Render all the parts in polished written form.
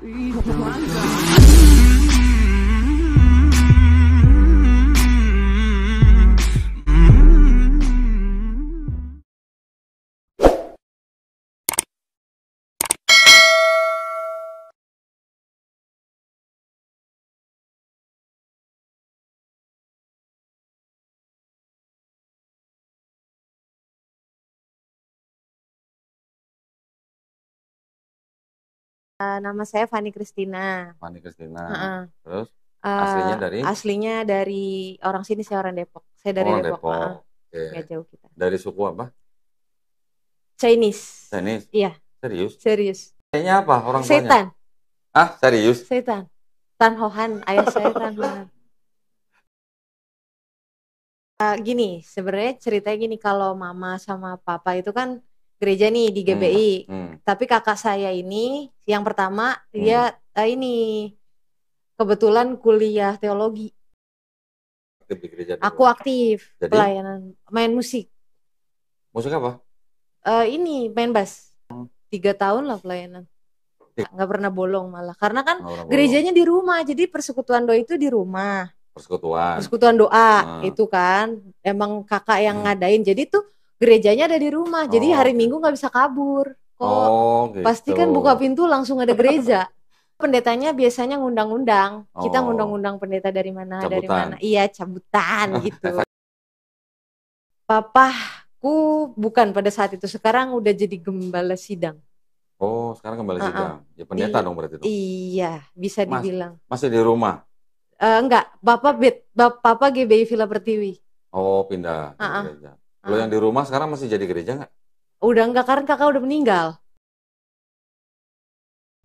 Itu mantap. Nama saya Fani Kristina. Fani Kristina. Heeh. Terus aslinya dari Aslinya dari orang sini, saya orang Depok. Saya dari orang Depok. Depok. Oke. Nggak jauh kita. Dari suku apa? Chinese. Chinese. Iya, Serius? serius. Kayaknya apa orang tuanya? Setan. Ah, serius? Setan. Tan Hohan, ayah saya Tan Hohan. Gini, sebenarnya ceritanya gini, kalau mama sama papa itu kan gereja nih di GBI. Tapi kakak saya ini yang pertama dia ini kebetulan kuliah teologi. Aktif di gereja dulu. Aku aktif. Jadi? Pelayanan, main musik. Musik apa? Ini main bass. 3 tahun lah pelayanan. Nggak pernah bolong malah. Karena kan gerejanya di rumah, jadi persekutuan doa itu di rumah. Persekutuan doa itu kan emang kakak yang ngadain. Jadi tuh gerejanya ada di rumah. Jadi hari Minggu nggak bisa kabur. Kok gitu. pasti kan buka pintu langsung ada gereja. Pendetanya biasanya ngundang-undang. Kita ngundang-undang pendeta dari mana, cabutan. dari mana. Iya, cabutan gitu. Papaku bukan pada saat itu. Sekarang udah jadi gembala sidang. Oh, sekarang gembala sidang. Ya pendeta dong berarti dong. Iya, bisa dibilang. Masih di rumah? Enggak, Bapak GBI Villa Pertiwi. Oh, pindah ke gereja. Kalau yang di rumah sekarang masih jadi gereja nggak? Udah enggak, karena kakak udah meninggal.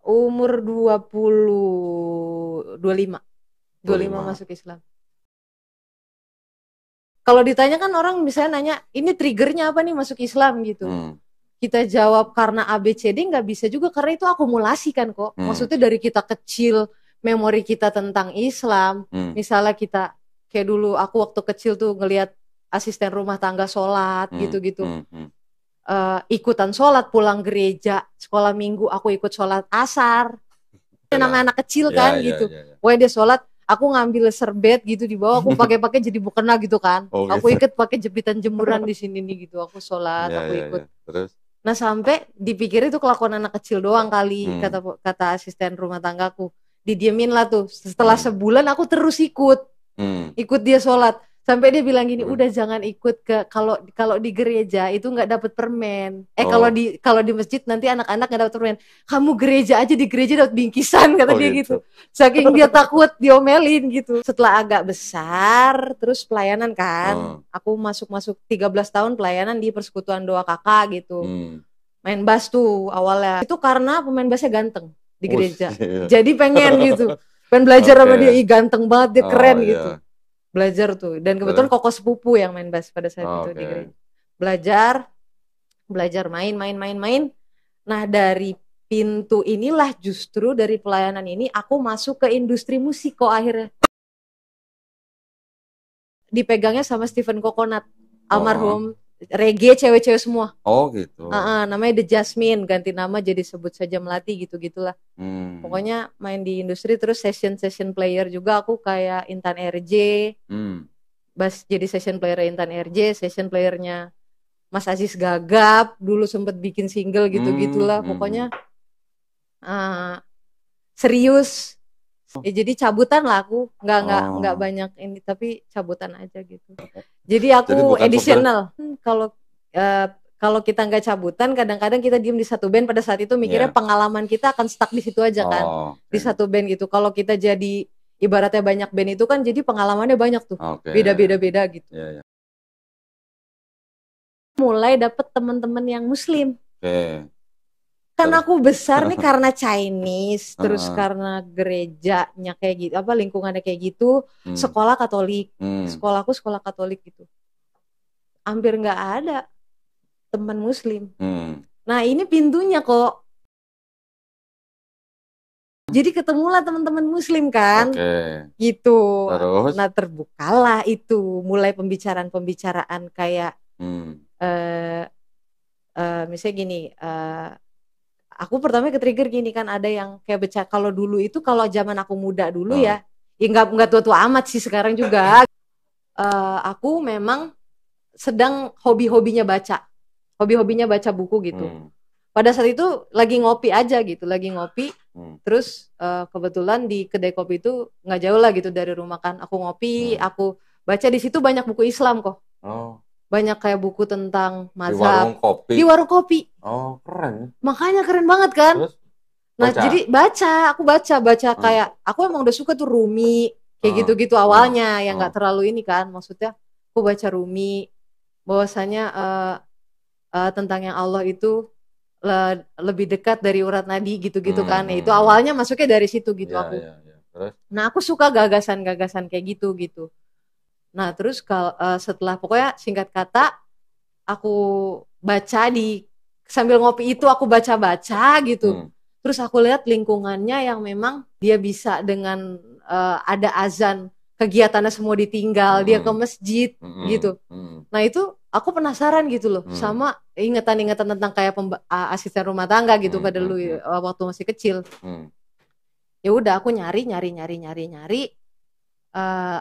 Umur 25 masuk Islam. Kalau ditanya kan orang misalnya nanya, ini triggernya apa nih masuk Islam gitu. Kita jawab karena ABCD nggak bisa juga, karena itu akumulasi kan kok. Maksudnya dari kita kecil, memori kita tentang Islam. Misalnya kita, kayak dulu aku waktu kecil tuh ngelihat asisten rumah tangga sholat gitu-gitu. Ikutan sholat, pulang gereja, sekolah minggu aku ikut sholat asar. Namanya anak kecil kan gitu. Wah dia sholat, aku ngambil serbet gitu di bawah, aku pakai jadi mukena gitu kan. Aku ikut pakai jepitan jemuran di sini nih gitu. Aku sholat, aku ikut. Terus? Nah sampai dipikir itu kelakuan anak kecil doang kali, kata asisten rumah tanggaku. Didiemin lah tuh. Setelah sebulan aku terus ikut dia sholat. Sampai dia bilang gini, udah jangan ikut ke kalau di gereja itu nggak dapat permen. Kalau di masjid nanti anak-anak nggak dapat permen. Kamu gereja aja, di gereja dapat bingkisan, kata dia gitu. Saking dia takut diomelin gitu. Setelah agak besar, terus pelayanan kan. Aku masuk 13 tahun pelayanan di Persekutuan Doa Kakak gitu. Main bass tuh awalnya. Itu karena pemain bassnya ganteng di gereja. Jadi pengen gitu. Pengen belajar sama dia, ganteng banget, dia keren gitu. Belajar tuh, dan kebetulan koko sepupu yang main bass pada saat itu di gereja. Belajar main. Nah dari pintu inilah, justru dari pelayanan ini aku masuk ke industri musik kok akhirnya. Dipegangnya sama Stephen Coconut, almarhum. Reggae cewek-cewek semua. Oh gitu. Namanya The Jasmine, ganti nama jadi Sebut Saja Melati gitu-gitulah. Pokoknya main di industri, terus session player juga aku kayak Intan RJ. Bass jadi session player Intan RJ, session playernya Mas Aziz Gagap, dulu sempet bikin single gitu-gitulah. Pokoknya serius. Ya, jadi cabutan lah aku, nggak banyak ini, tapi cabutan aja gitu. Jadi aku additional. Kalau kita nggak cabutan, kadang-kadang kita diem di satu band pada saat itu mikirnya pengalaman kita akan stuck di situ aja kan, di satu band gitu. Kalau kita jadi ibaratnya banyak band itu kan, jadi pengalamannya banyak tuh, beda-beda gitu. Mulai dapet teman-teman yang Muslim. Kan aku besar nih karena Chinese, terus karena gerejanya kayak gitu, lingkungannya kayak gitu, sekolah Katolik, sekolahku sekolah Katolik gitu, hampir nggak ada teman Muslim. Nah ini pintunya kok, jadi ketemulah teman-teman Muslim kan, gitu. Terus? Nah terbukalah itu, mulai pembicaraan kayak, misalnya gini. aku pertama ke-trigger gini kan, ada yang kayak bercanda. Kalau dulu itu, kalau zaman aku muda dulu ya nggak tua-tua amat sih sekarang juga. Aku memang sedang hobi-hobinya baca buku gitu. Pada saat itu lagi ngopi aja gitu, terus kebetulan di kedai kopi itu nggak jauh lah gitu dari rumah kan. Aku ngopi, aku baca, di situ banyak buku Islam kok. Banyak kayak buku tentang mazhab di warung kopi. Oh, keren. Makanya keren banget kan. Terus, nah jadi aku baca kayak aku emang udah suka tuh Rumi kayak gitu-gitu awalnya, yang nggak terlalu ini kan, maksudnya aku baca Rumi bahwasanya tentang yang Allah itu lebih dekat dari urat nadi gitu-gitu kan. Itu awalnya masuknya dari situ gitu aku. Terus? Nah aku suka gagasan-gagasan kayak gitu. Nah terus setelah, pokoknya singkat kata, aku baca sambil ngopi itu aku baca gitu. Terus aku lihat lingkungannya yang memang dia bisa dengan ada azan, kegiatannya semua ditinggal, dia ke masjid gitu. Nah itu aku penasaran gitu loh, sama ingatan-ingatan tentang kayak asisten rumah tangga gitu pada dulu waktu masih kecil. Ya udah aku nyari.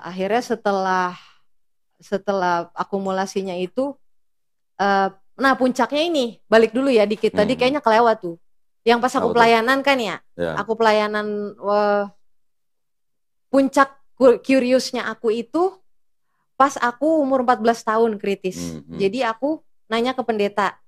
Akhirnya setelah akumulasinya itu, nah puncaknya ini, balik dulu ya dikit, tadi kayaknya kelewat tuh. Yang pas aku pelayanan kan ya, aku pelayanan, puncak curious-nya aku itu pas aku umur 14 tahun kritis. Jadi aku nanya ke pendeta.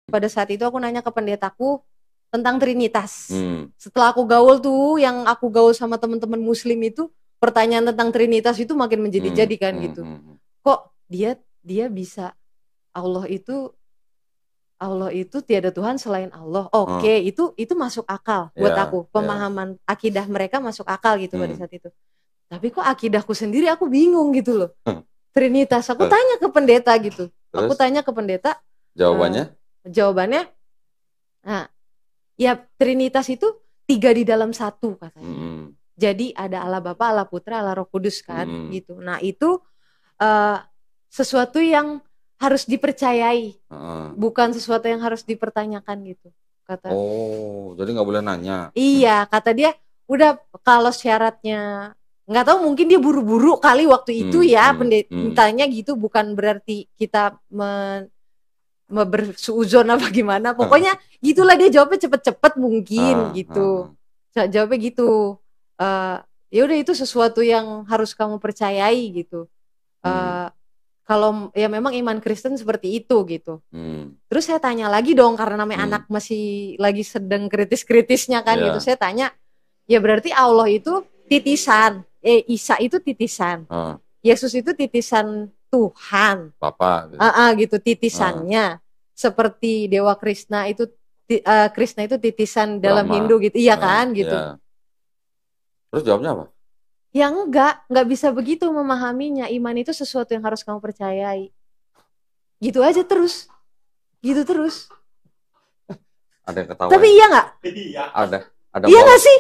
Pada saat itu aku nanya ke pendetaku tentang Trinitas. Setelah aku gaul tuh, yang aku gaul sama teman-teman muslim itu, pertanyaan tentang Trinitas itu makin menjadi-jadi kan gitu. Kok dia bisa, Allah itu tiada Tuhan selain Allah. Oke, itu masuk akal buat aku. Pemahaman akidah mereka masuk akal gitu pada saat itu. Tapi kok akidahku sendiri aku bingung gitu loh. Trinitas, aku tanya ke pendeta gitu. Terus? Aku tanya ke pendeta. Jawabannya? Nah, ya Trinitas itu 3 di dalam 1 katanya. Jadi ada Allah Bapa, Allah Putra, Allah Roh Kudus kan gitu. Nah itu sesuatu yang harus dipercayai, bukan sesuatu yang harus dipertanyakan gitu, kata. Jadi nggak boleh nanya. Iya, kata dia, udah kalau syaratnya, nggak tahu, mungkin dia buru-buru kali waktu itu ya, pendetanya gitu, bukan berarti kita bersuuzon apa gimana, pokoknya gitulah, dia jawabnya cepet-cepet mungkin gitu. Jawabnya gitu, ya udah itu sesuatu yang harus kamu percayai gitu. Kalau ya memang iman Kristen seperti itu gitu. Terus saya tanya lagi dong, karena namanya anak masih lagi sedang kritis-kritisnya kan gitu. Saya tanya, ya berarti Allah itu titisan, Isa itu titisan, Yesus itu titisan Tuhan, Bapa gitu titisannya. Seperti Dewa Krishna itu Krishna itu titisan dalam Hindu gitu, iya kan gitu. Terus jawabnya apa? Ya enggak bisa begitu memahaminya. Iman itu sesuatu yang harus kamu percayai. Gitu aja terus. Gitu terus. Ada yang ketawa. Tapi iya enggak? Ada iya enggak sih?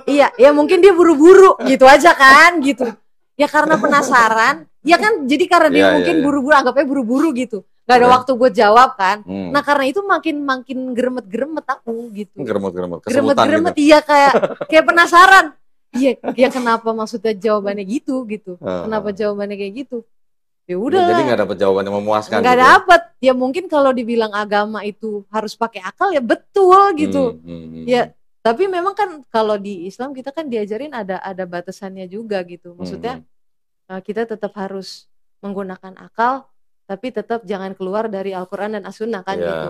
Iya, ya mungkin dia buru-buru gitu aja kan gitu. Ya karena penasaran. Ya kan, jadi karena dia mungkin buru-buru, anggapnya buru-buru gitu. Gak ada waktu buat jawab kan. Nah karena itu makin geremet-geremet aku gitu. Geremet-geremet gitu. Iya, kayak penasaran. Iya, kenapa maksudnya jawabannya gitu. Kenapa jawabannya kayak gitu? Ya udah. Jadi nggak dapat jawaban yang memuaskan. Nggak dapat. Ya mungkin kalau dibilang agama itu harus pakai akal, ya betul gitu. Ya, tapi memang kan kalau di Islam kita kan diajarin ada batasannya juga gitu. Maksudnya kita tetap harus menggunakan akal, tapi tetap jangan keluar dari Al-Quran dan As-Sunnah kan gitu.